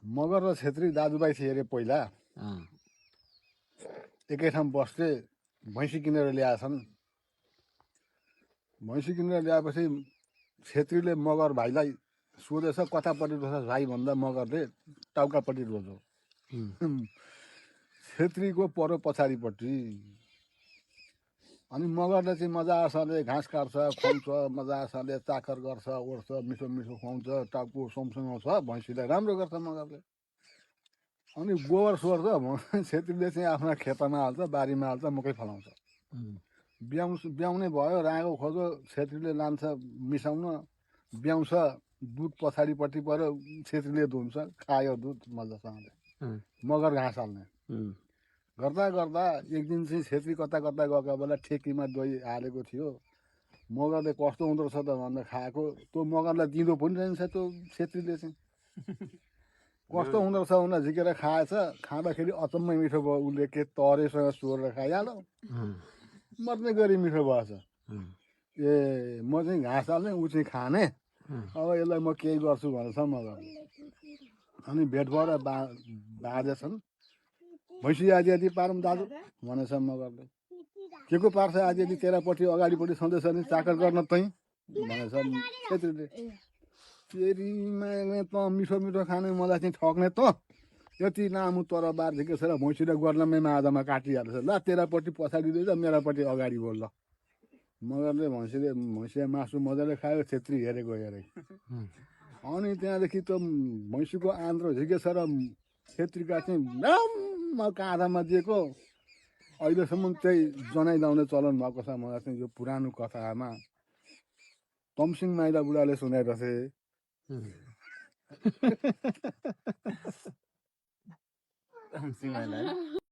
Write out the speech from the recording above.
मगर र छेत्री दाजुभाइ थिए अरे पहिला एकै ठाउँ बस्थे भैँसी किनेर ल्याएछन् भैँसी किनेर ल्याएपछि छेत्रीले मगर भाइलाई सोधेछ कतापट्टि रोज्छ भाइ भन्दा मगरले टाउकापट्टि रोज्यो छेत्रीको परो पछाडिपट्टि अनि मगरले चाहिँ मजासँगले घाँस काट्छ खुवाउँछ मजासँगले चाकर गर्छ ओर्छ मिठो मिठो खुवाउँछ टाउको सोमसुमाउँछ भैँसीलाई राम्रो गर्छ मगरले अनि गोबर सोर्छ छेत्रीले चाहिँ आफ्ना खेतमा हाल्छ बारीमा हाल्छ मकै फलाउँछ ब्याउने भयो राँगो खोज्यो छेत्रीले लान्छ मिसाउन ब्याउँछ दुध पछाडिपट्टि पऱ्यो छेत्रीले दुन्छ खायो दुध मजासँगले मगर घाँस हाल्ने गर्दा गर्दा एक दिन चाहिँ छेत्री कता कता गएको बेला ठेकीमा दही हालेको थियो मगरले कस्तो हुँदो रहेछ त भनेर खाएको त्यो मगरलाई दिँदो पनि रहन्छ त्यो छेत्रीले चाहिँ कस्तो हुँदो रहेछ भनेर झिकेर खाएछ खाँदाखेरि अचम्मै मिठो भयो उसले के तरेसँग सोरेर खाइहाल्यो मर्ने गरी मिठो भएछ ए म चाहिँ घाँस हाल्ने ऊ चाहिँ खाने अब यसलाई म केही गर्छु भनेछ मगरले अनि भेट भएर बाँधेछन् भैँसी आदि आदि पारौँ दाजु भनेछ मगरले के को पार्छ आदि आदि तेरापट्टि अगाडिपट्टि छँदैछ नि चाकर गर्न तै भनेछ छेत्रीले तेरीमा त मिठो मिठो खाने मलाई चाहिँ ठग्ने त यति लामो तर बार झिकेछ र भैँसीलाई गर्नमै माझमा काटिहाल्छ ल तेरापट्टि पछाडि दिएछ मेरापट्टि अगाडि बोल मगरले भैँसीले मासु मजाले खायो छेत्री हेरेको हेरे अनि त्यहाँदेखि त भैँसीको आन्द्रो झिकेछ र छेत्रीका चाहिँ काँधामा दिएको अहिलेसम्म चाहिँ जनाइ लाउने चलन भएको छ मलाई चाहिँ यो पुरानो कथामा तमसिंह माइला बुढाले सुनाइरहे